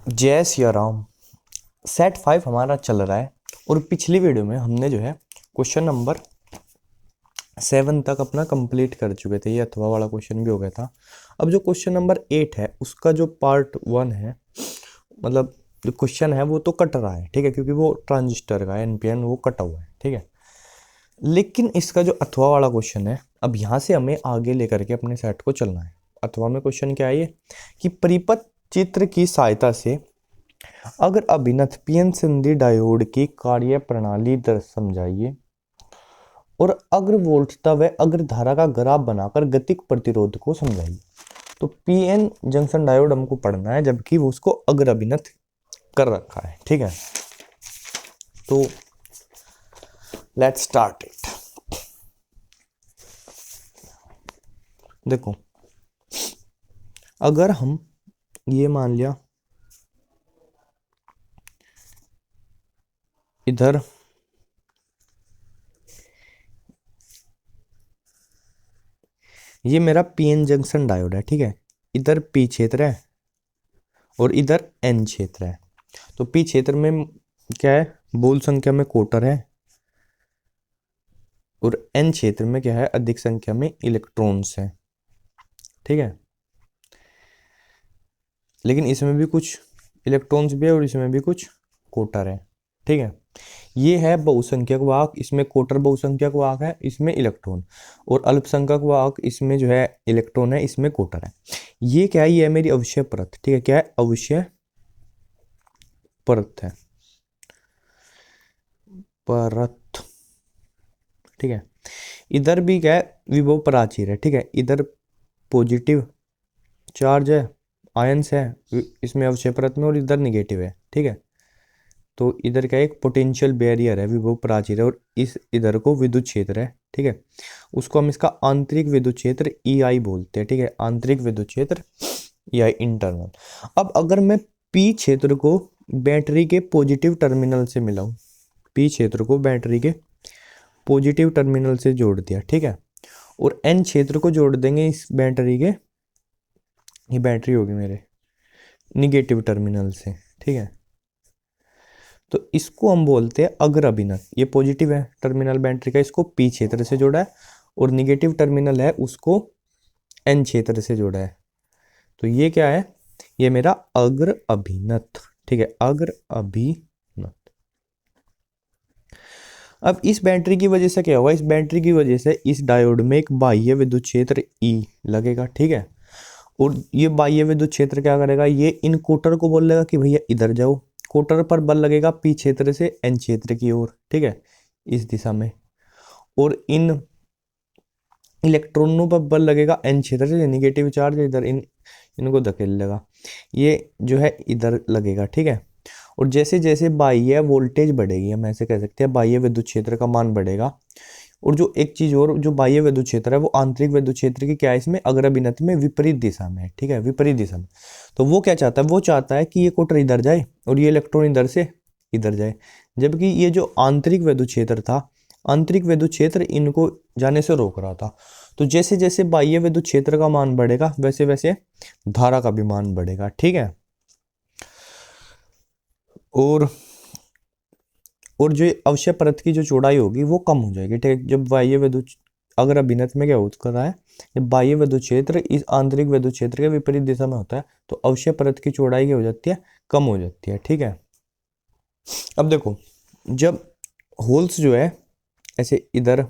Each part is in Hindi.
जय सिया राम। सेट 5 हमारा चल रहा है और पिछली वीडियो में हमने जो है क्वेश्चन नंबर 7 तक अपना कंप्लीट कर चुके थे। ये अथवा वाला क्वेश्चन भी हो गया था। अब जो क्वेश्चन नंबर 8 है उसका जो पार्ट 1 है, मतलब जो क्वेश्चन है वो तो कट रहा है, ठीक है, क्योंकि वो ट्रांजिस्टर का है, एनपीएन वो कटा हुआ है, ठीक है। लेकिन इसका जो अथवा वाला क्वेश्चन है, अब यहाँ से हमें आगे लेकर के अपने सेट को चलना है। अथवा में क्वेश्चन क्या है ये कि परिपथ चित्र की सहायता से अगर अभिनथ पीएन संधि डायोड की कार्य प्रणाली समझाइए और अग्र वोल्टता व अग्र धारा का ग्राफ बनाकर गतिक प्रतिरोध को समझाइए। तो पीएन जंक्शन डायोड हमको पढ़ना है, जबकि वो उसको अग्र अभिनथ कर रखा है, ठीक है। तो लेट्स स्टार्ट इट। देखो, अगर हम ये मान लिया इधर ये मेरा पीएन जंक्शन डायोड है, ठीक है। इधर पी क्षेत्र है और इधर एन क्षेत्र है। तो पी क्षेत्र में क्या है, बोल संख्या में क्वार्टर है, और एन क्षेत्र में क्या है, अधिक संख्या में इलेक्ट्रॉन्स है, ठीक है। लेकिन इसमें भी कुछ इलेक्ट्रॉन्स भी है और इसमें भी कुछ क्वार्टर है, ठीक है। ये है बहुसंख्यक वाहक, इसमें क्वार्टर बहुसंख्यक वाहक है, इसमें इलेक्ट्रॉन, और अल्पसंख्यक वाहक इसमें जो है इलेक्ट्रॉन है, इसमें क्वार्टर है। ये क्या है, ये है मेरी अवश्य परत, ठीक है। क्या है, अवश्य परत है, परत, ठीक है। इधर भी क्या है, विभव प्राचीर है, ठीक है। इधर पॉजिटिव चार्ज है, आयंस है इसमें अवक्षय परत में, और इधर निगेटिव है, ठीक है। तो इधर क्या है, एक पोटेंशियल बैरियर है, विभव प्राचीर है, और इस इधर को विद्युत क्षेत्र है, ठीक है। उसको हम इसका आंतरिक विद्युत क्षेत्र ई आई बोलते हैं, ठीक है। आंतरिक विद्युत क्षेत्र ई आई, इंटरनल। अब अगर मैं पी क्षेत्र को बैटरी के पॉजिटिव टर्मिनल से मिलाऊं, पी क्षेत्र को बैटरी के पॉजिटिव टर्मिनल से जोड़ दिया, ठीक है, और एन क्षेत्र को जोड़ देंगे इस बैटरी के, ये बैटरी होगी मेरे निगेटिव टर्मिनल से, ठीक है। तो इसको हम बोलते हैं अग्र अभिनत। ये पॉजिटिव है टर्मिनल बैटरी का, इसको पी क्षेत्र से जोड़ा है, और निगेटिव टर्मिनल है उसको एन क्षेत्र से जोड़ा है। तो ये क्या है, ये मेरा अग्र अभिनत, ठीक है, अग्र अभिनत। अब इस बैटरी की वजह से क्या होगा, इस बैटरी की वजह से इस डायोड में एक बाह्य विद्युत क्षेत्र ई लगेगा, ठीक है। और ये बाह्य विद्युत क्षेत्र क्या करेगा, ये इन कोटर को बोलेगा कि भैया इधर जाओ। कोटर पर बल लगेगा पी क्षेत्र से एन क्षेत्र की ओर, ठीक है, इस दिशा में। और इन इलेक्ट्रॉनों पर बल लगेगा एन क्षेत्र से, निगेटिव चार्ज इधर इनको धकेल लेगा, ये जो है इधर लगेगा, ठीक है। और जैसे जैसे बाह्य वोल्टेज बढ़ेगी, हम ऐसे कह सकते हैं बाह्य विद्युत क्षेत्र का मान बढ़ेगा। और जो एक चीज और, जो बाह्य विद्युत क्षेत्र है वो आंतरिक विद्युत क्षेत्र की क्या है, इसमें अग्र अभिनत में विपरीत दिशा में है, ठीक है, विपरीत दिशा में। तो वो क्या चाहता है, वो चाहता है कि ये कोटर इधर जाए और ये इलेक्ट्रॉन इधर से इधर जाए। जबकि ये जो आंतरिक विद्युत क्षेत्र था, आंतरिक विद्युत क्षेत्र इनको जाने से रोक रहा था। तो जैसे जैसे बाह्य विद्युत क्षेत्र का मान बढ़ेगा, वैसे वैसे धारा का भी मान बढ़ेगा, ठीक है। और और जो अवश्य परत की जो चौड़ाई होगी वो कम हो जाएगी, ठीक है। जब बाह्य विद्युत, अगर अभिनत में क्या होता रहा है, जब बाह्य विद्युत क्षेत्र इस आंतरिक विद्युत क्षेत्र के विपरीत दिशा में होता है, तो अवश्य परत की चौड़ाई क्या हो जाती है, कम हो जाती है, ठीक है। अब देखो, जब होल्स जो है ऐसे इधर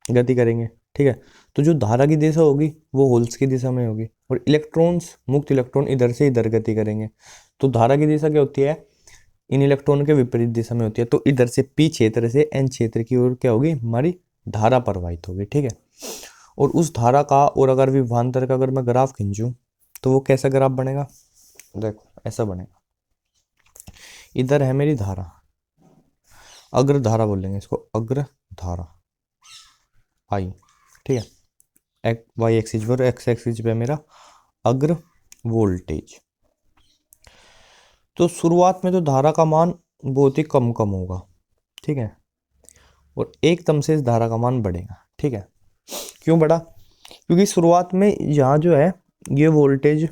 गति करेंगे, ठीक है, तो जो धारा की दिशा होगी वो होल्स की दिशा में होगी, और इलेक्ट्रॉन्स, मुक्त इलेक्ट्रॉन इधर से इधर गति करेंगे। तो धारा की दिशा क्या होती है, इन इलेक्ट्रॉन के विपरीत दिशा में होती है। तो इधर से पी क्षेत्र से एन क्षेत्र की ओर क्या होगी, हमारी धारा प्रवाहित होगी, ठीक है। और उस धारा का, और अगर विभवांतर का अगर मैं ग्राफ खींचूं तो वो कैसा ग्राफ बनेगा, देखो ऐसा बनेगा। इधर है मेरी धारा, अग्र धारा बोलेंगे इसको, अग्र धारा आई, ठीक है। वाई एक्सिस पर, एक्स एक्सिस पे मेरा अग्र वोल्टेज। तो शुरुआत में तो धारा का मान बहुत ही कम कम होगा, ठीक है, और एकदम से इस धारा का मान बढ़ेगा, ठीक है। क्यों बढ़ा, क्योंकि शुरुआत में यहाँ जो है ये वोल्टेज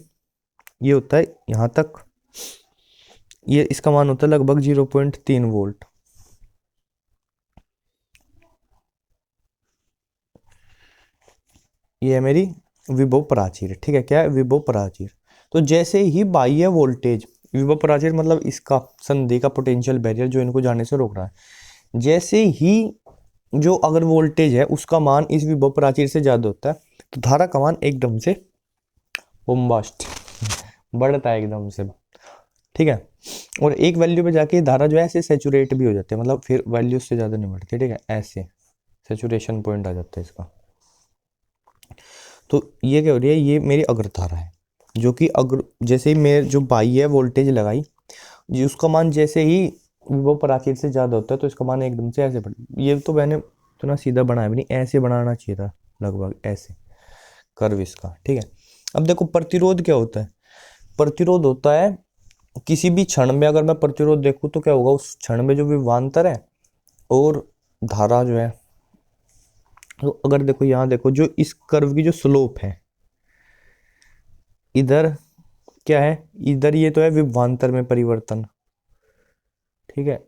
ये होता है यहाँ तक, ये इसका मान होता है लगभग 0.3 वोल्ट। ये है मेरी विभव प्राचीर, ठीक है। क्या है? विभव प्राचीर। तो जैसे ही बाह्य वोल्टेज, विभव प्राचीर मतलब इसका संधि का पोटेंशियल बैरियर जो इनको जाने से रोक रहा है, जैसे ही जो अगर वोल्टेज है उसका मान इस विभव प्राचीर से ज्यादा होता है तो धारा का मान एकदम से बोम्बास्ट बढ़ता है एकदम से, ठीक है। और एक वैल्यू पे जाके धारा जो है ऐसे सेचुरेट भी हो जाती है, मतलब फिर वैल्यू से ज्यादा नहीं बढ़ती, ठीक है। ऐसे सेचुरेशन पॉइंट आ जाता है इसका। तो ये क्या हो रही है, ये मेरी अग्रधारा है जो कि अग्र जैसे ही मेरे जो बाह्य वोल्टेज लगाई जी उसका मान जैसे ही विभव प्राचीर से ज्यादा होता है तो इसका मान एकदम से ऐसे बढ़, ये तो मैंने इतना सीधा बनाया भी नहीं, ऐसे बनाना चाहिए था, लगभग ऐसे कर्व इसका, ठीक है। अब देखो प्रतिरोध क्या होता है। प्रतिरोध होता है किसी भी क्षण में अगर मैं प्रतिरोध देखूं तो क्या होगा, उस क्षण में जो विभवांतर है और धारा जो है, तो अगर देखो यहाँ देखो जो इस कर्व की जो स्लोप है, इधर क्या है, इधर ये तो है विभवांतर में परिवर्तन, ठीक है।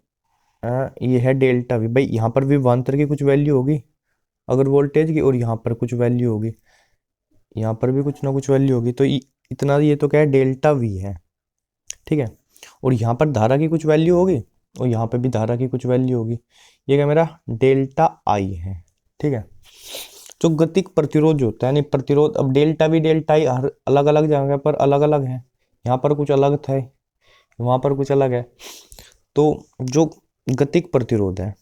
ये है डेल्टा वी, भाई यहाँ पर विभवांतर की कुछ वैल्यू होगी अगर वोल्टेज की, और यहाँ पर कुछ वैल्यू होगी, यहाँ पर भी कुछ ना कुछ वैल्यू होगी, तो इतना ये तो क्या है डेल्टा वी है, ठीक है। और यहाँ पर धारा की कुछ वैल्यू होगी और यहाँ पर भी धारा की कुछ वैल्यू होगी, ये क्या मेरा डेल्टा आई है, ठीक है। जो गतिक प्रतिरोध जो होता है, यानी प्रतिरोध, अब डेल्टा वी डेल्टा आई हर अलग अलग जगह पर अलग अलग है, यहाँ पर कुछ अलग था, वहां पर कुछ अलग है। तो जो गतिक प्रतिरोध है,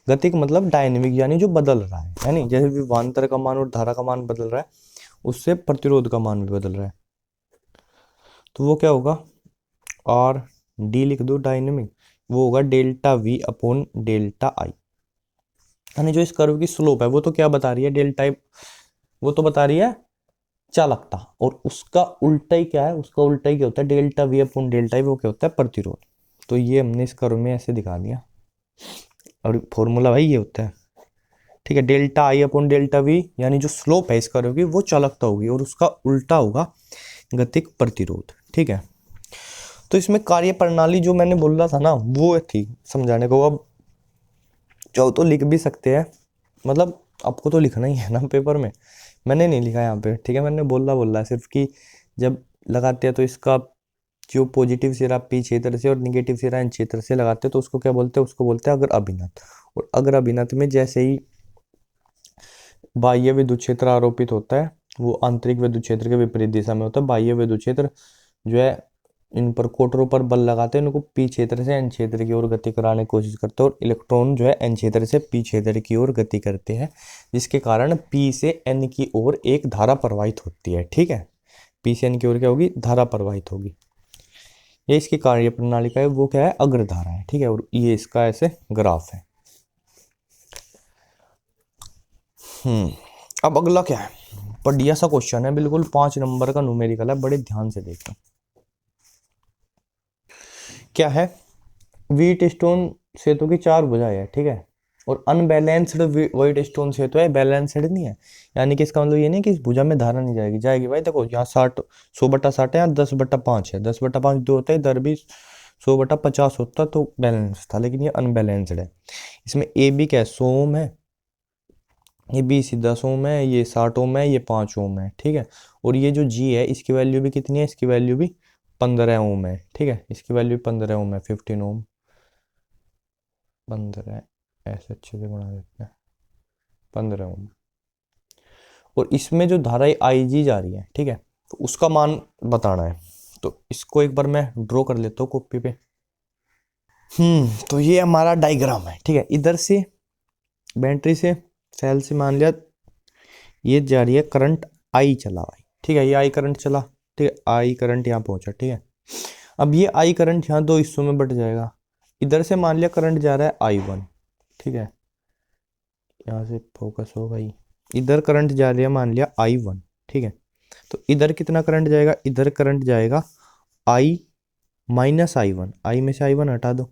गतिक मतलब डायनेमिक, यानी जो बदल रहा है, यानी जैसे विभवांतर का मान और धारा का मान बदल रहा है उससे प्रतिरोध का मान भी बदल रहा है, तो वो क्या होगा, आर डी लिख दो डायनेमिक, वो होगा डेल्टा वी अपॉन डेल्टा आई। यानी जो इस कर्व की स्लोप है वो तो क्या बता रही है, डेल्टा, वो तो बता रही है चालकता, और उसका उल्टा ही क्या है, उसका उल्टा ही क्या होता है, डेल्टा वी अपॉन डेल्टा आई, वो क्या होता है, प्रतिरोध। तो ये हमने इस कर्व में ऐसे दिखा दिया, और फॉर्मूला भाई ये होता है, ठीक है। Delta I upon delta we, यानी जो स्लोप है इस कर्व की वो चालकता होगी, और उसका उल्टा होगा गतिक प्रतिरोध, ठीक है। तो इसमें कार्य प्रणाली जो मैंने बोल रहा था ना वो थी समझाने को। अब चाहो तो लिख भी सकते हैं, मतलब आपको तो लिखना ही है ना पेपर में, मैंने नहीं लिखा यहाँ पे, ठीक है। मैंने बोला है सिर्फ कि जब लगाते हैं तो इसका जो पॉजिटिव सिरा पी क्षेत्र से और निगेटिव सिरा एन क्षेत्र से लगाते हैं तो उसको क्या बोलते हैं, उसको बोलते हैं अगर अभिनत। और अगर अभिनत में जैसे ही बाह्य विद्युत क्षेत्र आरोपित होता है वो आंतरिक विद्युत क्षेत्र के विपरीत दिशा में होता है। बाह्य विद्युत क्षेत्र जो है इन पर कोटरों पर बल लगाते हैं, इनको पी क्षेत्र से एन क्षेत्र की ओर गति कराने की कोशिश करते हैं, और इलेक्ट्रॉन जो है एन क्षेत्र से पी क्षेत्र की ओर गति करते हैं, जिसके कारण पी से एन की ओर एक धारा प्रवाहित होती है, ठीक है। पी से एन की ओर क्या होगी, धारा प्रवाहित होगी। ये इसकी कार्य प्रणाली का है, वो क्या है, अग्रधारा है, ठीक है। और ये इसका ऐसे ग्राफ है। अब अगला क्या है, बढ़िया सा क्वेश्चन है, बिल्कुल 5 नंबर का न्यूमेरिकल है, बड़े ध्यान से देखें। क्या है, व्हीट स्टोन सेतु की 4 भुजाएं है, ठीक है। और अनबैलेंस्ड व्हीट स्टोन सेतु है, बैलेंस्ड नहीं है, यानी कि इसका मतलब ये नहीं कि इस भुजा में धारा नहीं जाएगी, जाएगी भाई। देखो यहाँ 100/60 है, यहाँ 10/5 है, 10/5 जो होता है, इधर भी 100/50 होता तो बैलेंस था, लेकिन ये अनबैलेंस्ड है। इसमें ए बी क्या है, 100 ओम है, ये बी सी 10 ओम है, ये 60 ओम है, ये 5 ओम है, ठीक है। और ये जो जी है इसकी वैल्यू भी कितनी है, इसकी वैल्यू भी 15 ओम है, ठीक है। इसकी वैल्यू 15 ओम है, 15 ओम, 15 ऐसे अच्छे से गुणा देते हैं, 15 ओम। और इसमें जो धारा आई जी जा रही है, ठीक है, तो उसका मान बताना है। तो इसको एक बार मैं ड्रॉ कर लेता हूँ कॉपी पे। तो ये हमारा डायग्राम है, ठीक है। इधर से बैटरी से सेल से मान लिया ये जा रही है करंट आई चला भाई, ठीक है। ये आई करंट चला, ठीक है, आई करंट यहाँ पहुंचा, ठीक है। अब ये आई करंट यहाँ 2 हिस्सों में बट जाएगा। इधर से मान लिया करंट जा रहा है I1, ठीक है, यहाँ से फोकस हो भाई। इधर करंट जा रहा है मान लिया I1, ठीक है। तो इधर कितना करंट जाएगा, इधर करंट जाएगा I माइनस I1, आई में से I1 हटा दो।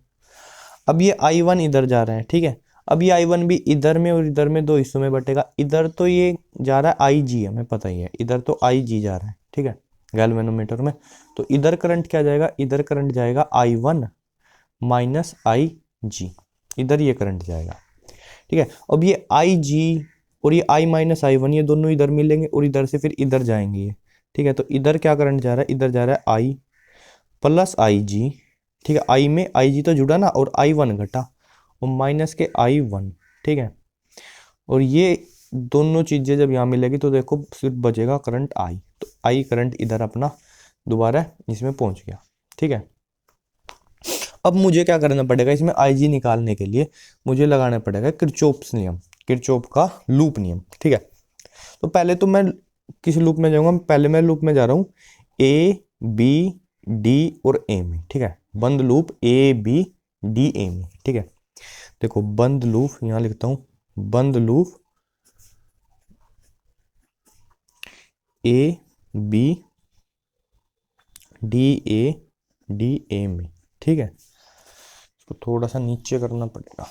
अब ये I1 इधर जा रहा है, ठीक है। अब ये I1 भी इधर में और इधर में 2 हिस्सों में बटेगा। इधर तो ये जा रहा है IG, हमें पता ही है, इधर तो IG जा रहा है, ठीक है। गैल्वेनोमीटर में। तो इधर करंट क्या जाएगा, इधर करंट जाएगा I1 माइनस IG, इधर ये करंट जाएगा। ठीक है, अब ये IG और ये I माइनस I1 ये दोनों इधर मिलेंगे और इधर से फिर इधर जाएंगे ये। ठीक है, तो इधर क्या करंट जा रहा है, इधर जा रहा है I प्लस IG। ठीक है, I में IG तो जुड़ा ना और I1 घटा और माइनस के I1। ठीक है, और ये दोनों चीज़ें जब यहाँ मिलेगी तो देखो सिर्फ बचेगा करंट I। तो I करंट इधर अपना दोबारा इसमें पहुंच गया। ठीक है, अब मुझे क्या करना पड़ेगा, इसमें IG निकालने के लिए मुझे लगाना पड़ेगा किरचॉफ्स नियम, किरचॉफ का लूप नियम। ठीक है, तो पहले तो मैं किस लूप में जाऊंगा, पहले मैं लूप में जा रहा हूँ ABD और A में। ठीक है, बंद लूप ABDA में। ठीक है, देखो बंद लूप यहाँ लिखता हूँ, बंद लूप ABDA में। ठीक है, इसको थोड़ा सा नीचे करना पड़ेगा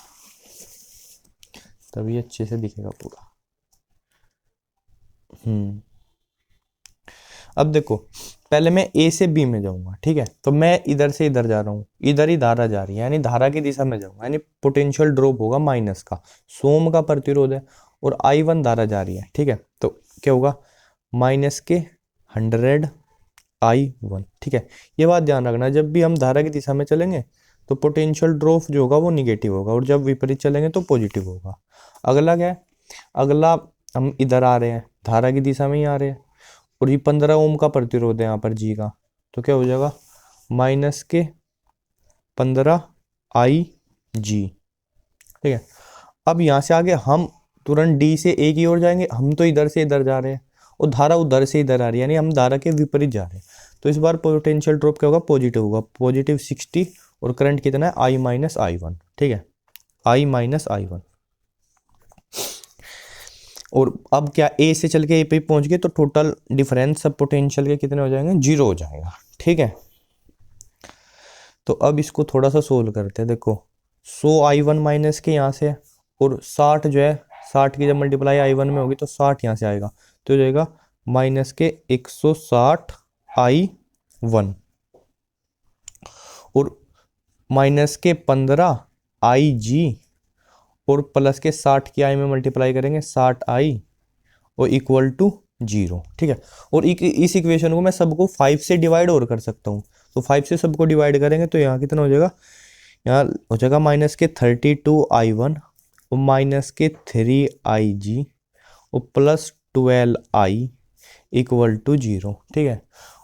तभी अच्छे से दिखेगा पूरा। अब देखो पहले मैं A से B में जाऊंगा। ठीक है, तो मैं इधर से इधर जा रहा हूँ, इधर ही धारा जा रही है यानी धारा की दिशा में जाऊंगा, यानी पोटेंशियल ड्रॉप होगा माइनस का, सोम का प्रतिरोध है और I1 धारा जा रही है। ठीक है, तो क्या होगा, माइनस के 100 I1। ठीक है, ये बात ध्यान रखना, जब भी हम धारा की दिशा में चलेंगे तो पोटेंशियल ड्रॉप जो होगा वो निगेटिव होगा और जब विपरीत चलेंगे तो पॉजिटिव होगा। अगला क्या है, अगला हम इधर आ रहे हैं, धारा की दिशा में ही आ रहे हैं और ये 15 ओम का प्रतिरोध है यहाँ पर जी का, तो क्या हो जाएगा माइनस के 15 IG। ठीक है, अब यहाँ से आगे हम तुरंत D से A की ओर जाएंगे, हम तो इधर से इधर जा रहे हैं और धारा उधर से इधर आ रही है यानी हम धारा के विपरीत जा रहे हैं। तो इस बार पोटेंशियल ड्रॉप क्या होगा, पॉजिटिव होगा, पॉजिटिव 60 और करंट कितना है I माइनस I1। ठीक है, I माइनस I1। और अब क्या A से चल के A पे पहुंच गए तो टोटल डिफरेंस सब पोटेंशियल के कितने हो जाएंगे, 0 हो जाएगा। ठीक है, तो अब इसको थोड़ा सा सोल्व करते हैं। देखो 100 I1 माइनस के यहाँ से और 60 जो है, 60 की जब मल्टीप्लाई I1 में होगी तो 60 यहाँ से आएगा तो हो जाएगा माइनस के 160 I1 और माइनस के 15 IG और प्लस के 60 की I में मल्टीप्लाई करेंगे 60 I और इक्वल टू 0। ठीक है, और इस इक्वेशन को मैं सबको 5 से डिवाइड और कर सकता हूँ, तो 5 से सबको डिवाइड करेंगे तो यहाँ कितना हो जाएगा, यहाँ हो जाएगा माइनस के 32 I1 और माइनस के 3 IG और प्लस 12 I इक्वल टू 0। ठीक है,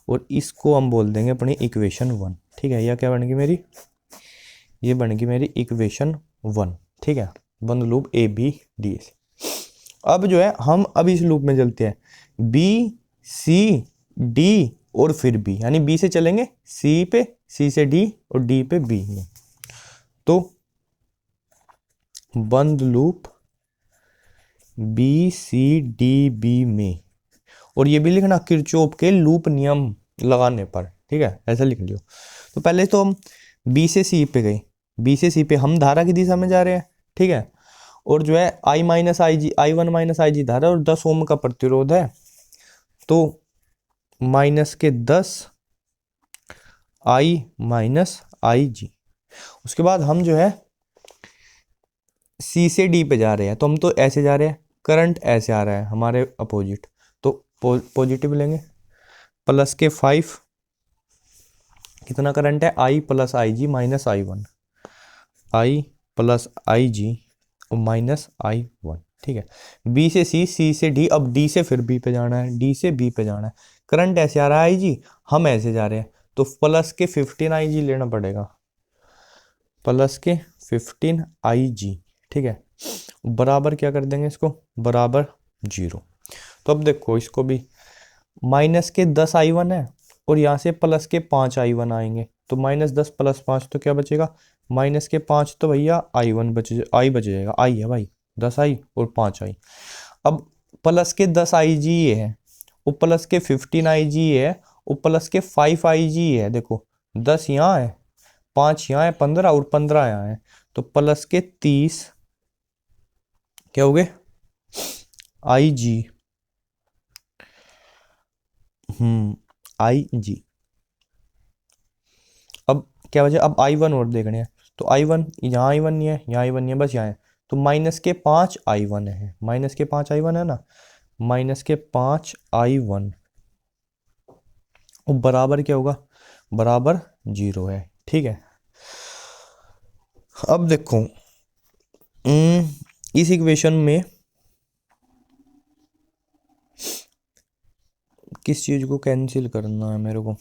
और इसको हम बोल देंगे अपनी इक्वेशन 1। ठीक है, यह क्या बनेगी मेरी, ये बनेगी मेरी इक्वेशन 1। ठीक है, बंद लूप ABD से। अब जो है हम अब इस लूप में चलते हैं BCD और फिर B, यानी B से चलेंगे C पे, C से D और D पे B में। तो बंद लूप BCDB में, और ये भी लिखना किरचॉफ के लूप नियम लगाने पर। ठीक है, ऐसा लिख लियो। तो पहले तो हम B से C पे गए, B से C पे हम धारा की दिशा में जा रहे हैं। ठीक है, और जो है I minus IG, I1 minus IG धारा और 10 ओम का प्रतिरोध है, तो माइनस के 10 I माइनस IG। उसके बाद हम जो है C से D पे जा रहे हैं, तो हम तो ऐसे जा रहे हैं, करंट ऐसे आ रहा है हमारे अपोजिट, तो पॉजिटिव लेंगे, प्लस के 5 कितना करंट है I plus IG minus I1, I plus IG और माइनस I1। ठीक है, B से C, C से D, अब D से फिर B पे जाना है, D से B पे जाना है, करंट ऐसे आ रहा है IG, हम ऐसे जा रहे हैं, तो प्लस के 15 IG लेना पड़ेगा, प्लस के 15 IG। ठीक है, बराबर क्या कर देंगे इसको, बराबर 0। तो अब देखो इसको भी माइनस के 10 I1 है और यहाँ से प्लस के 5 I1 आएंगे, तो माइनस 10 प्लस 5 तो क्या बचेगा, माइनस के 5 तो भैया I1 बच जाएगा, I है भाई 10 I और 5 I। अब प्लस के 10 IG ये है और प्लस के 15 IG ये है और प्लस के 5 IG ये है। देखो 10 यहाँ है, 5 यहाँ है, 15 और 15 यहाँ है, तो प्लस के 30 क्या हो गए IG आई जी। अब क्या वजह, अब आई वन और देखने हैं, तो आई वन यहाँ आई वन नहीं है, यहाँ आई वन नहीं है, बस यहाँ है, तो -5 I1 है, -5 I1 है ना, -5 I1 और बराबर क्या होगा, बराबर 0 है। ठीक है, अब देखो इस इक्वेशन में किस चीज को कैंसिल करना है मेरे को,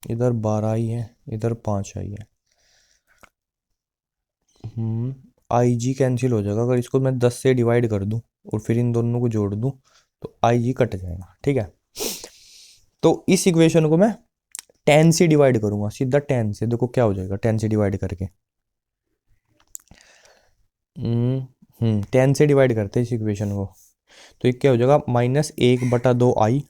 इधर 12 है, इधर 5 है। आई जी कैंसिल हो जाएगा, अगर इसको मैं 10 से डिवाइड कर दूं और फिर इन दोनों को जोड़ दूं तो आई जी कट जाएगा। ठीक है, तो इस इक्वेशन को मैं 10 से डिवाइड करूंगा, सीधा 10 से, देखो क्या हो जाएगा 10 से डिवाइड करके। 10 से डिवाइड करते हैं इस इक्वेशन को, तो ये क्या हो जाएगा, -1/2 I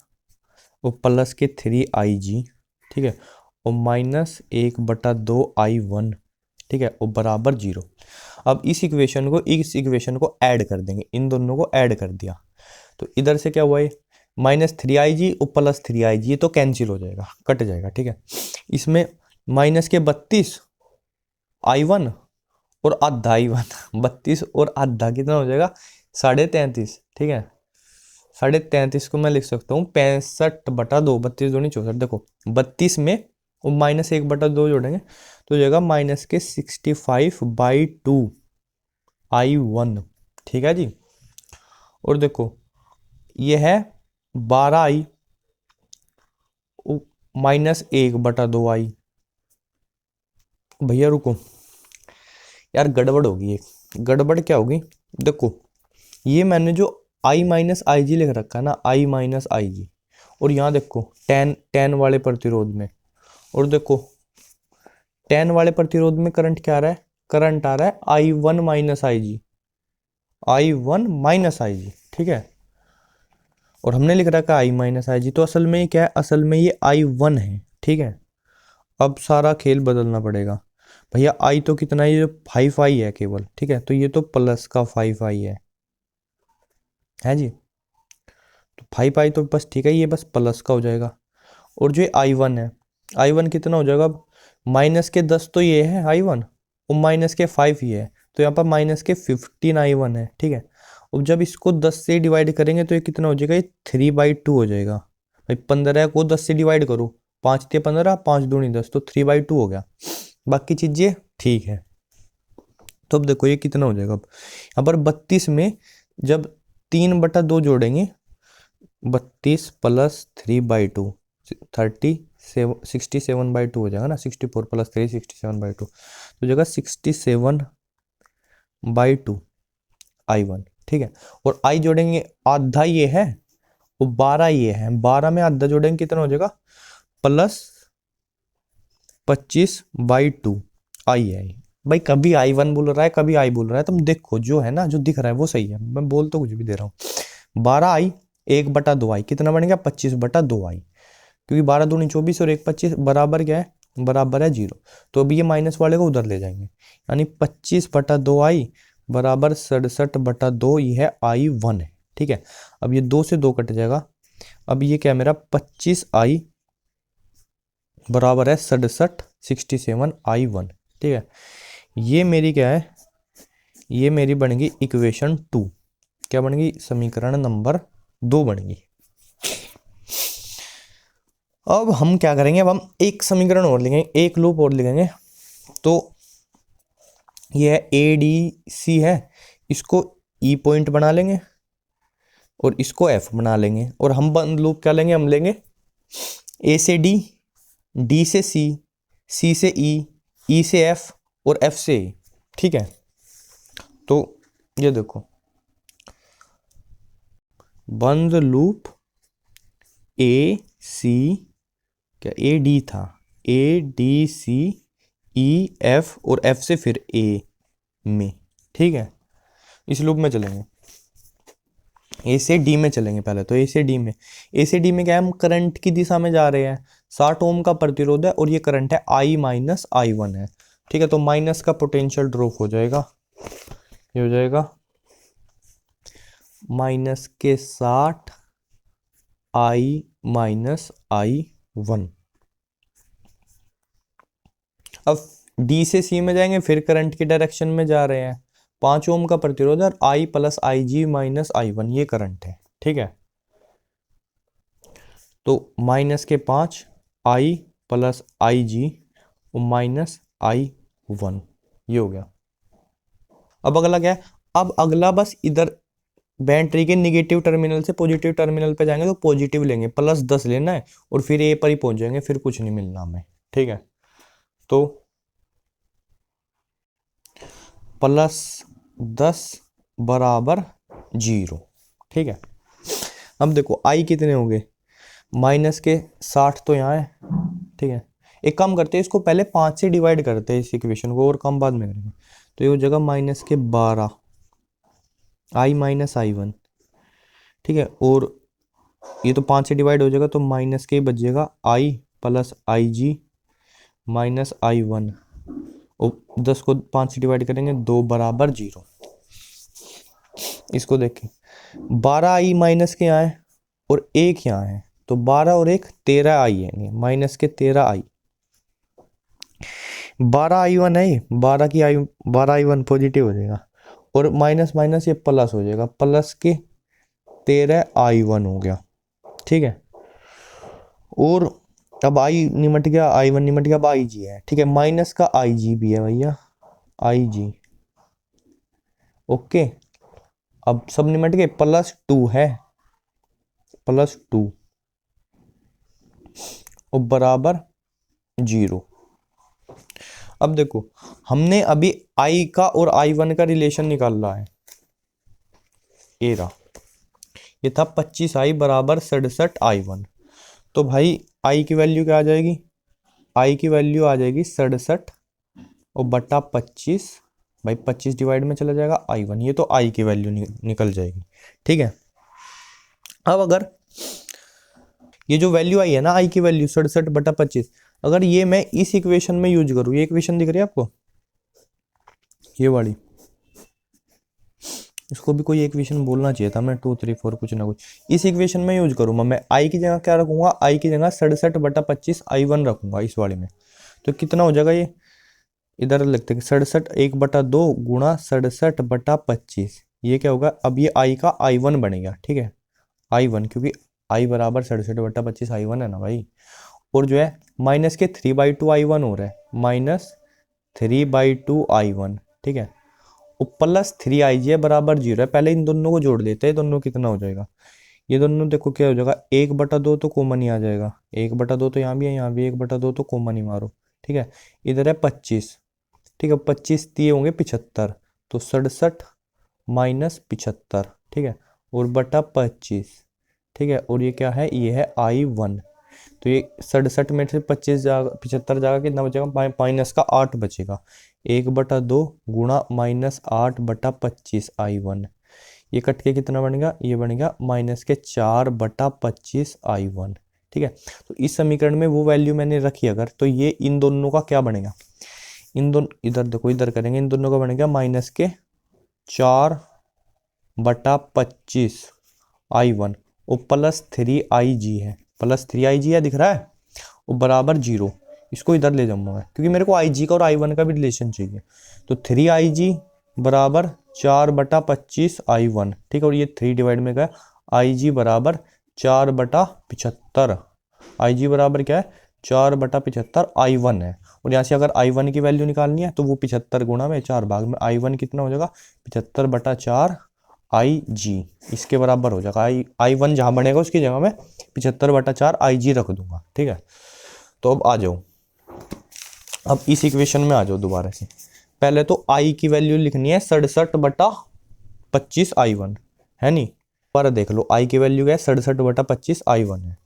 और प्लस के 3 IG। ठीक है, और -1/2 I1। ठीक है, और बराबर 0। अब इस इक्वेशन को ऐड कर देंगे, इन दोनों को ऐड कर दिया, तो इधर से क्या हुआ है, -3IG और +3IG, तो कैंसिल हो जाएगा, कट जाएगा। ठीक है, इसमें -32 I1 और आधा I1 32 और आधा कितना हो जाएगा, 33.5। ठीक है, 33.5 को मैं लिख सकता हूँ 65/2, 32 दूनी 64। देखो 32 में और -1/2 जोड़ेंगे तो हो जाएगा -65/2 I1। ठीक है जी, और देखो ये है 12I -1/2I। भैया रुको यार, गड़बड़ होगी एक, गड़बड़ क्या होगी, देखो ये मैंने जो I-IG लिख रखा है ना, I-IG, और यहाँ देखो 10 वाले प्रतिरोध में, और देखो 10 वाले प्रतिरोध में करंट क्या आ रहा है, करंट आ रहा है I1-IG। ठीक है, और हमने लिख रखा है I-IG, तो असल में क्या है, असल में ये I1 है। ठीक है, अब सारा खेल बदलना पड़ेगा भैया, I तो कितना है, ये 5I है केवल। ठीक है, तो ये तो प्लस का 5I है जी, तो 5I तो बस ठीक है, ये बस प्लस का हो जाएगा। और जो I1 है, I1 कितना हो जाएगा, -10 तो ये है I1 और -5 ये है, तो यहाँ पर -15 I1 है। ठीक है, अब जब इसको 10 से डिवाइड करेंगे तो ये कितना हो जाएगा, ये 3/2 हो जाएगा। भाई 15 को 10 से डिवाइड करो, 5 × 15, 5 दूनी 10, तो 3/2 हो गया। बाकी चीजें ठीक है, तो अब देखो ये कितना हो जाएगा, अब यहाँ पर 32 में जब 3/2 जोड़ेंगे, 32 + 3/2 67/2 हो जाएगा ना, 64 + 3 67/2, तो जगह 67/2 I1। ठीक है, और I जोड़ेंगे, आधा ये है और 12 ये है, 12 में आधा जोड़ेंगे कितना हो जाएगा, +25/2 I है। भाई कभी I1 बोल रहा है, कभी I बोल रहा है, तुम देखो जो है ना, जो दिख रहा है वो सही है, मैं बोल तो कुछ भी दे रहा हूँ। 12I 1/2I कितना बन गया, 25/2I, क्योंकि 12 दूनी 24 और 1 25 बराबर क्या है, बराबर है 0। तो अभी ये माइनस वाले को उधर ले जाएंगे, यानी 25/2I बराबर 67/2, ये है I1 है। ठीक है, अब ये 2 से 2 कट जाएगा, अब ये क्या है मेरा 25I बराबर है 67 I1। ठीक है, ये मेरी क्या है, ये मेरी बन गई इक्वेशन 2, क्या बन गई, समीकरण नंबर 2 बन गई। अब हम क्या करेंगे, अब हम एक समीकरण और लिखेंगे, एक लूप और लिखेंगे, तो ये है ADC है, इसको E पॉइंट बना लेंगे और इसको F बना लेंगे, और हम लूप क्या लेंगे, हम लेंगे A से D, D से C, C से E, E से F और F से E। ठीक है, तो ये देखो बंद लूप AC, क्या AD था, ADCEF और F से फिर A में। ठीक है, इस लूप में चलेंगे, A से D में चलेंगे पहले, तो A से D में, A से D में क्या है, हम करंट की दिशा में जा रहे हैं, 60 ओम का प्रतिरोध है और ये करंट है I-I1 है। ठीक है, तो माइनस का पोटेंशियल ड्रॉप हो जाएगा, ये हो जाएगा -60 I-I 1। अब डी से सी में जाएंगे, फिर करंट की डायरेक्शन में जा रहे हैं। 5 ओम का प्रतिरोध और I plus I G minus I one, ये करंट है, ठीक है। तो माइनस के 5 I plus I G minus I one, ये हो गया। अब अगला क्या है, अब अगला बस इधर बैटरी के निगेटिव टर्मिनल से पॉजिटिव टर्मिनल पे जाएंगे तो पॉजिटिव लेंगे, +10 लेना है और फिर ए पर ही पहुंच जाएंगे, फिर कुछ नहीं मिलना हमें, ठीक है। तो +10 बराबर 0, ठीक है। अब देखो आई कितने होंगे, माइनस के 60 तो यहाँ है, ठीक है। एक काम करते हैं, इसको पहले 5 से डिवाइड करते हैं इस इक्वेशन को, और काम बाद में करेंगे। तो ये हो जाएगा -12 आई माइनस आई वन, ठीक है। और ये तो 5 से डिवाइड हो जाएगा तो माइनस के बचेगा I plus I G minus I one, और 10 को 5 से डिवाइड करेंगे 2 बराबर 0। इसको देखें, 12 आई माइनस के यहाँ है और 1 यहाँ है, तो 12 और 1 13 आई है, माइनस के 13 आई। 12 आई वन है, 12 आई वन पॉजिटिव हो जाएगा, और माइनस माइनस ये प्लस हो जाएगा, प्लस के 13 आई वन हो गया, ठीक है। और अब आई निमट गया, आई वन निमट गया, अब आई जी है, ठीक है। माइनस का आई जी भी है भैया, आई जी, ओके। अब सब निमट गए, +2 है, +2 और बराबर 0। अब देखो, हमने अभी आई का और आई वन का रिलेशन निकाल रहा है, ये रहा, ये था 25 आई बराबर 67 आई वन। तो भाई आई की वैल्यू क्या आ जाएगी, आई की वैल्यू आ जाएगी 67 और बटा 25, भाई 25 डिवाइड में चला जाएगा आई वन, ये तो आई की वैल्यू निकल जाएगी, ठीक है। अब अगर ये जो वैल्यू आई है ना, आई की वैल्यू 67 बटा 25, अगर ये मैं इस इक्वेशन में यूज करूँ, ये इक्वेशन दिख रही है आपको, ये वाली, इसको भी कोई इक्वेशन बोलना चाहिए था मैं, 2 3 4 कुछ ना कुछ, इस इक्वेशन में यूज करूँगा मैं, आई की जगह क्या रखूंगा, आई की जगह 67 बटा 25 आई वन रखूंगा इस वाले में। तो कितना हो जाएगा, ये इधर लिखते हैं 67 1/2 गुणा 67 बटा 25, ये क्या होगा, अब ये आई का आई वन बनेगा, ठीक है, आई वन, क्योंकि आई बराबर 67 बटा 25 आई वन है ना भाई। और जो है माइनस के 3/2 आई वन हो रहा है, -3/2 आई वन, ठीक है। और +3 आई जी है बराबर 0 है, पहले इन दोनों को जोड़ देते हैं, दोनों कितना हो जाएगा, ये दोनों देखो क्या हो जाएगा, 1/2 तो कॉमन ही आ जाएगा, 1/2 तो यहाँ भी है, यहाँ भी 1/2 तो कॉमन ही मारो, ठीक है। इधर है 25, ठीक है, 25 दिए होंगे 75, तो 67 माइनस 75, ठीक है, और बटा 25, ठीक है। और ये क्या है, ये है आई वन, तो ये 67 में से 25 जाएगा, 75 जाएगा, कितना बचेगा, माइनस का 8 बचेगा, 1/2 गुणा -8 बटा 25 आई वन, ये कट के कितना बनेगा, ये बनेगा माइनस के 4 बटा 25 आई वन, ठीक है। तो इस समीकरण में वो वैल्यू मैंने रखी अगर, तो ये इन दोनों का क्या बनेगा, इन दोनों, इधर देखो इधर करेंगे, इन दोनों का बनेगा माइनस के 4 बटा 25 आई वन और +3 आई जी है, +3 आई जी है दिख रहा है, और बराबर 0। इसको इधर ले जाऊंगा मैं, क्योंकि मेरे को आई जी का और आई वन का भी रिलेशन चाहिए। तो 3 आई जी बराबर 4 बटा 25 आई वन, ठीक है। और ये 3 डिवाइड में गया, आई जी बराबर 4 बटा 75, आई जी बराबर क्या है, 4 बटा 75 आई वन है। और यहाँ से अगर आई वन की वैल्यू निकालनी है तो वो 75 गुणा में 4 भाग में आई वन कितना हो जाएगा, 75 बटा 4 आई जी, इसके बराबर हो जाएगा। आई वन जहाँ बनेगा उसकी जगह में 75 बटा 4 आई जी रख दूंगा, ठीक है। तो अब आ जाओ, अब इस इक्वेशन में आ जाओ दोबारा से। पहले तो आई की वैल्यू लिखनी है 67 बटा 25 आई वन, है नहीं, पर देख लो आई की वैल्यू क्या है, 67 बटा 25 आई वन है।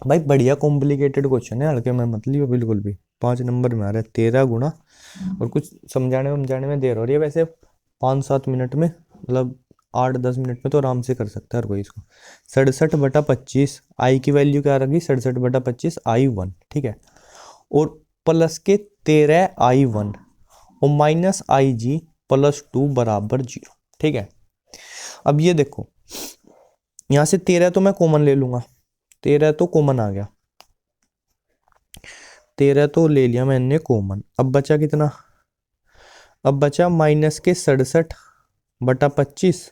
भाई बढ़िया कॉम्प्लिकेटेड क्वेश्चन है, हल्के में मत लियो बिल्कुल भी, 5 नंबर में आ रहा है, 13 गुणा, और कुछ समझाने में देर हो रही है, वैसे 5-7 मिनट में, मतलब 8-10 मिनट में तो आराम से कर सकता है हर कोई इसको। 67 बटा 25 आई की वैल्यू क्या रखी, 67 बटा 25 आई वन, ठीक है, और प्लस के 13 आई वन और माइनस आई जी +2 बराबर 0, ठीक है। अब ये देखो, यहाँ से 13 तो मैं कॉमन ले लूंगा, 13 तो कॉमन आ गया, 13 तो ले लिया मैंने कॉमन, अब बचा कितना, अब बचा -67/25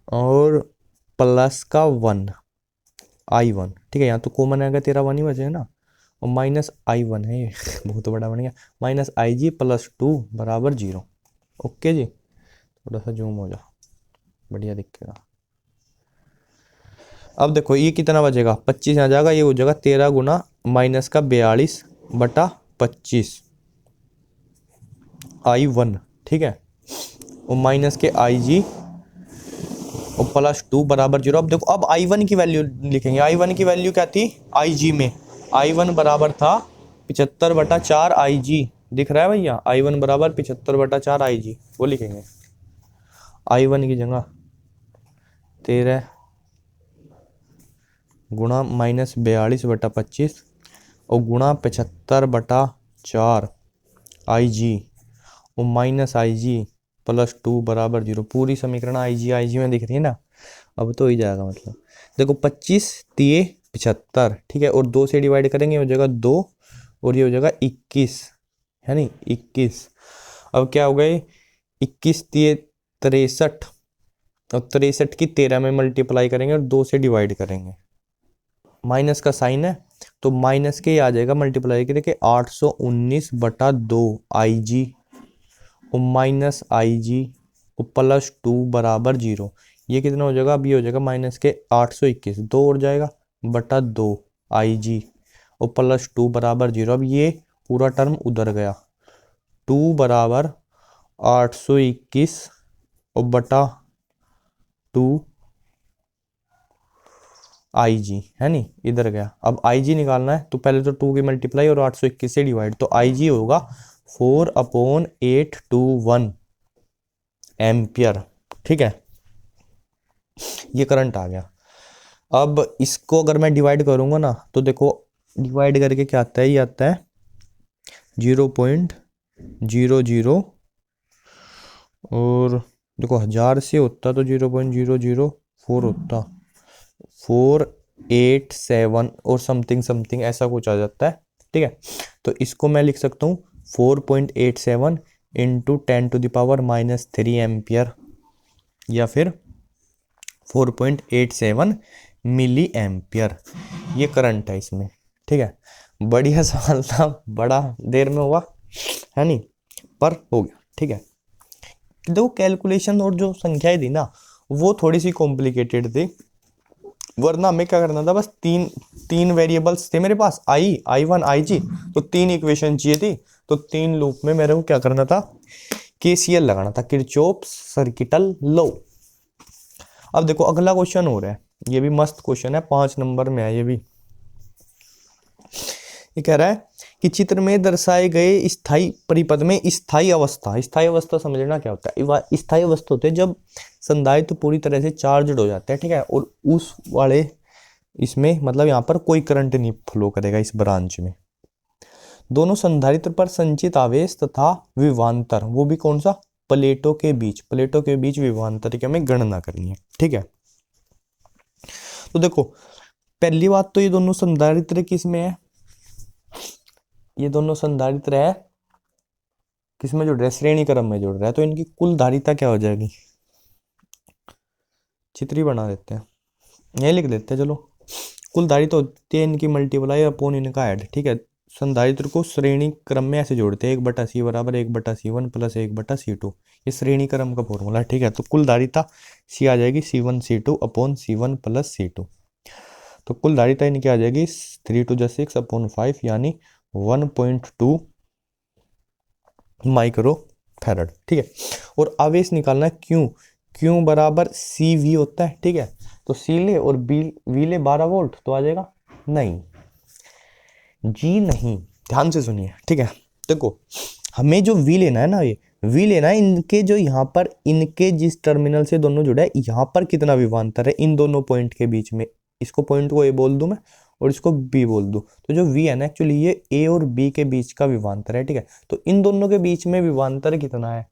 और +1 I1। ठीक है, यहाँ तो कॉमन आएगा, 13 1 ही बचे ना, और -I1 है ये बहुत बड़ा बन गया, -IG +2 = 0। ओके जी, थोड़ा सा जूम हो जा, बढ़िया दिखेगा। अब देखो ये कितना बचेगा, 25 यहाँ जाएगा, ये हो जाएगा 13 गुना -42/25 I1। ठीक है, और माइनस के IG और +2 = 0। अब देखो, अब I1 की वैल्यू लिखेंगे। I1 की वैल्यू क्या थी IG में, I1 बराबर था 75/4 IG, दिख रहा है भैया, I1 बराबर 75/4 IG, वो लिखेंगे। I1 की जगह 13 गुणा -42/25 और गुणा 75/4 IG और -IG +2 = 0। पूरी समीकरण IG में दिख रही है ना, अब तो ही जाएगा। मतलब देखो 25 3 75, ठीक है, और 2 से डिवाइड करेंगे, हो जाएगा 2 और ये हो जाएगा 21, है नहीं 21। अब क्या हो गए, 21 3 63 और 63 की 13 में मल्टीप्लाई करेंगे और 2 से डिवाइड करेंगे, माइनस का साइन है तो माइनस के आ जाएगा मल्टीप्लाई करके 819/2 IG और -IG और +2 = 0। ये कितना हो जाएगा, अभी हो जाएगा -821, 2 और जाएगा /2 IG और +2 = 0। अब ये पूरा टर्म उधर गया, 2 = 821 और /2 IG, है नहीं, इधर गया। अब IG निकालना है तो पहले तो 2 की मल्टीप्लाई और 821 से डिवाइड, तो IG होगा 4/821 एम्पियर। ठीक है, ये करंट आ गया। अब इसको अगर मैं डिवाइड करूंगा ना, तो देखो डिवाइड करके क्या आता है, ये आता है 0.00 और देखो 1000 से होता तो 0.004 होता, 487 और समथिंग ऐसा कुछ आ जाता है। ठीक है, तो इसको मैं लिख सकता हूँ 4.87 × 10⁻³ एम्पियर या फिर 4.87 मिली एम्पियर, ये करंट है इसमें। ठीक है, बढ़िया सवाल था, बड़ा देर में हुआ है नहीं, पर हो गया। ठीक है, देखो कैलकुलेशन और जो संख्याएं थी ना, वो थोड़ी सी कॉम्प्लिकेटेड थी, वरना हमें क्या करना था, बस तीन वेरिएबल्स थे मेरे पास, I1 IG, तो 3 इक्वेशन चाहिए थी, तो 3 लूप में मेरे को क्या करना था, KCL लगाना था, किरचॉफ्स सर्किटल लॉ। अब देखो अगला क्वेश्चन हो रहा है, ये भी मस्त क्वेश्चन है, 5 नंबर में है ये भी। ये कह रहा है कि चित्र में दर्शाए गए स्थायी परिपथ में स्थायी अवस्था समझना क्या होता है। स्थायी अवस्था होते हैं जब संधारित्र तो पूरी तरह से चार्जड हो जाते हैं। ठीक है, और उस वाले इसमें मतलब यहाँ पर कोई करंट नहीं फ्लो करेगा इस ब्रांच में। दोनों संधारित्र पर संचित आवेश तथा विभवांतर, वो भी कौन सा, प्लेटों के बीच विभवांतर की हमें गणना करनी है। ठीक है, तो देखो पहली बात तो ये दोनों संधारित्र किस में है, ये दोनों संधारित्र है किस में जुड़ रहा है, श्रेणी क्रम में जुड़ रहा है, तो इनकी कुल धारिता क्या हो जाएगी, चित्र ही बना देते हैं, यही लिख देते हैं। चलो, कुल धारिता होती है इनकी मल्टीप्लाई अपॉन इनका ऐड। ठीक है, संधारित्र को श्रेणी क्रम में ऐसे जोड़ते हैं, 1/C = 1/C1 + 1/C2, ये श्रेणी क्रम का फॉर्मूला है। ठीक है, तो कुल धारिता C आ जाएगी C1C2 अपॉन C1 + C2, तो कुल धारिता इनकी आ जाएगी 3 × 6 अपॉन 5 यानी 1.2 माइक्रोफैरड। ठीक है, और आवेश निकालना है क्यू बराबर CV होता है। ठीक है, तो C ले और V ले 12 वोल्ट, तो आ जाएगा नहीं, G नहीं, ध्यान से सुनिए। ठीक है, देखो हमें जो V लेना है ना, ये V लेना है इनके जो यहाँ पर इनके जिस टर्मिनल से दोनों जुड़े हैं, यहाँ पर कितना विभवांतर है इन दोनों पॉइंट के बीच में, इसको पॉइंट को A बोल दूं मैं और इसको B बोल दूं, तो जो V है ना एक्चुअली ये A और B के बीच का विभवांतर है। ठीक है, तो इन दोनों के बीच में विभवांतर कितना है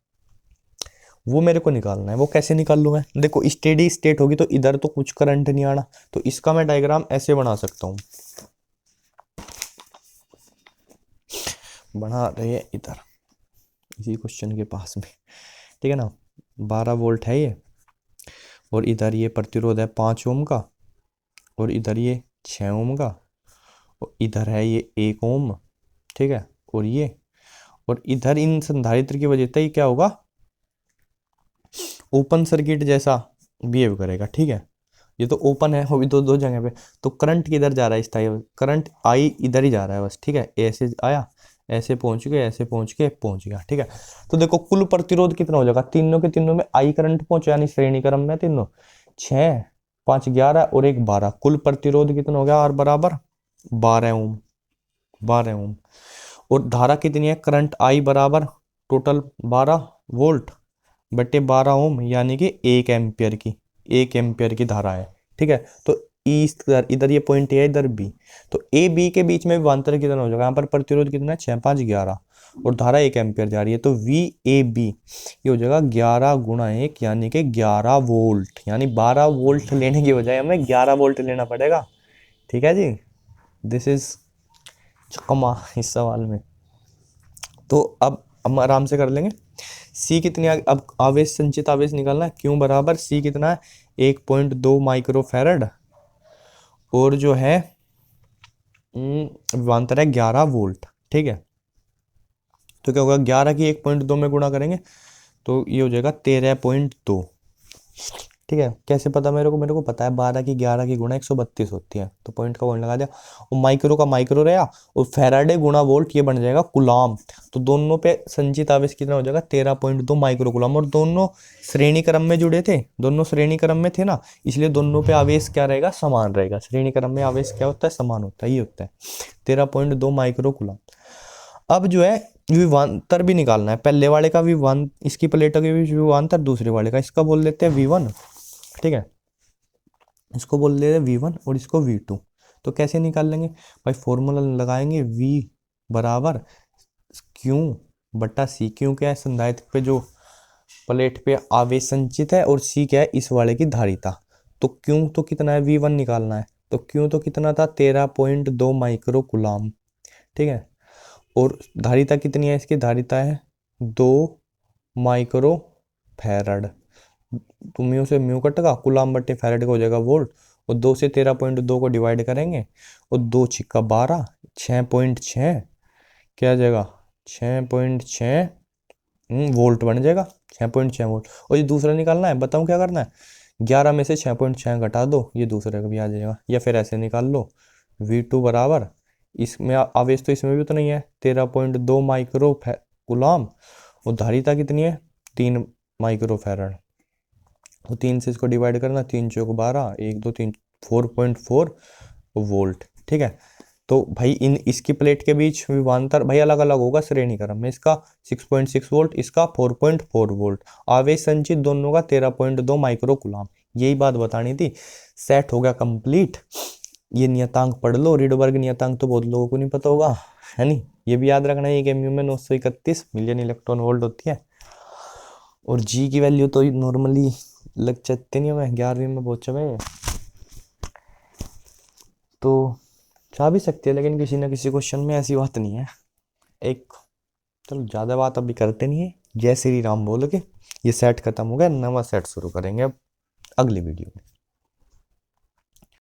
वो मेरे को निकालना है। वो कैसे निकाल लूँ मैं, देखो स्टेडी स्टेट होगी तो इधर तो कुछ करंट नहीं आना, तो इसका मैं डायग्राम ऐसे बना सकता हूँ। बना रहे हैं इधर इसी क्वेश्चन के पास में, ठीक है ना। 12 वोल्ट है ये, और इधर ये प्रतिरोध है 5 ओम का, और इधर ये 6 ओम का, और इधर है ये 1 ओम, ठीक है। और इधर इन संधारित्र की वजह से ये क्या होगा, ओपन सर्किट जैसा बिहेव करेगा, ठीक है। ये तो ओपन है, वो भी दो जगह पे, तो करंट किधर जा रहा है, स्थायी करंट आई इधर ही जा रहा है बस, ठीक है। ऐसे आया, ऐसे पहुंच गया, ऐसे पहुंच गया, ठीक है। तो देखो कुल प्रतिरोध कितना हो जाएगा, तीनों के तीनों में आई करंट पहुंचा, यानी श्रेणी क्रम में तीनों 6 5 11 और 1 12, कुल प्रतिरोध कितना हो गया, आर बराबर 12 ओम, 12 ओम। और धारा कितनी है, करंट आई बराबर टोटल 12 वोल्ट बटे 12 ओम, यानी कि 1 एम्पियर की धारा है, ठीक है। तो इधर ये पॉइंट है, इधर बी, तो ए बी के बीच में विभवांतर कितना हो जाएगा, यहाँ पर प्रतिरोध कितना है 6 5 11, और धारा 1 एम्पियर जा रही है, तो वी ए बी ये हो जाएगा 11 गुणा 1, यानी कि 11 वोल्ट, यानी 12 वोल्ट लेने की बजाय हमें 11 वोल्ट लेना पड़ेगा, ठीक है जी। दिस इज चकमा इस सवाल में। तो अब हम आराम से कर लेंगे। सी कितनी अब आवेश, संचित आवेश निकालना है, क्यों बराबर सी कितना है 1.2 माइक्रो फैरड, और जो है विभवांतर है 11 वोल्ट, ठीक है। तो क्या होगा, 11 की 1.2 में गुणा करेंगे तो ये हो जाएगा 13.2, ठीक है। कैसे पता मेरे को पता है 12 की 11 की गुणा 132 होती है, तो पॉइंट का पॉइंट लगा दिया, और माइक्रो का माइक्रो रहा, और फैराडे गुणा वोल्ट ये बन जाएगा कुलाम, तो दोनों पे संचित आवेश कितना हो जाएगा 13.2 माइक्रो कुलाम, और दोनों श्रेणी क्रम में जुड़े थे, दोनों श्रेणी क्रम में थे ना, इसलिए दोनों पे आवेश क्या रहेगा, समान रहेगा। श्रेणी क्रम में आवेश क्या होता है, समान होता है, ये होता है 13.2 माइक्रो कुलाम। अब जो है विभवांतर भी निकालना है, पहले वाले का विभवांतर, इसकी प्लेटों के बीच विभवांतर, दूसरे वाले का, इसका बोल देते हैं V1, ठीक है। इसको बोल देते हैं V1 और इसको V2। तो कैसे निकाल लेंगे भाई, फॉर्मूला लगाएंगे, V बराबर Q बटा C। क्यों क्या है, संधारित्र पे जो प्लेट पे आवेश संचित है, और C क्या है, इस वाले की धारिता। तो क्यों तो कितना है, V1 निकालना है, तो क्यों तो कितना था 13.2 माइक्रो कुलाम, ठीक है। और धारिता कितनी है, इसकी धारिता है 2 माइक्रो फैरड, तो म्यू से म्यू कटेगा, कुलाम बटे फैरड का हो जाएगा वोल्ट, और 2 से 13.2 को डिवाइड करेंगे, और 2 छिक्का 12, 6.6 क्या आ जाएगा 6.6 वोल्ट बन जाएगा, 6.6 वोल्ट। और ये दूसरा निकालना है, बताऊँ क्या करना है, 11 में से 6.6 घटा दो, ये दूसरे का भी आ जाएगा, या फिर ऐसे निकाल लो, V2 बराबर, इसमें आवेश तो इसमें भी तो नहीं है 13.2 माइक्रो कुलाम, और धारिता कितनी है 3 माइक्रो फैरड, तो 3 से इसको डिवाइड करना, 3 चौक 12, 1 2 3 4.4 वोल्ट, ठीक है। तो भाई इसकी प्लेट के बीच विभवांतर भाई अलग अलग होगा श्रेणी क्रम में, इसका 6.6 वोल्ट, इसका 4.4 वोल्ट, आवेश संचित दोनों का 13.2 माइक्रो कुलाम, यही बात बतानी थी। सेट हो गया कंप्लीट। ये नियतांक पढ़ लो, रीडबर्ग नियतांक तो बहुत लोगों को नहीं पता होगा, है नहीं, ये भी याद रखना है, एक एमयू में 931 मिलियन इलेक्ट्रॉन वोल्ट होती है, और जी की वैल्यू तो नॉर्मली लग जाते नहीं, मैं 11वीं में पहुंचा मैं, तो जा भी सकती है, लेकिन किसी ना किसी क्वेश्चन में ऐसी बात नहीं है एक। चलो ज़्यादा बात अभी करते नहीं है, जय श्री राम बोल के ये सेट खत्म हो गया, नवा सेट शुरू करेंगे अब अगली वीडियो में।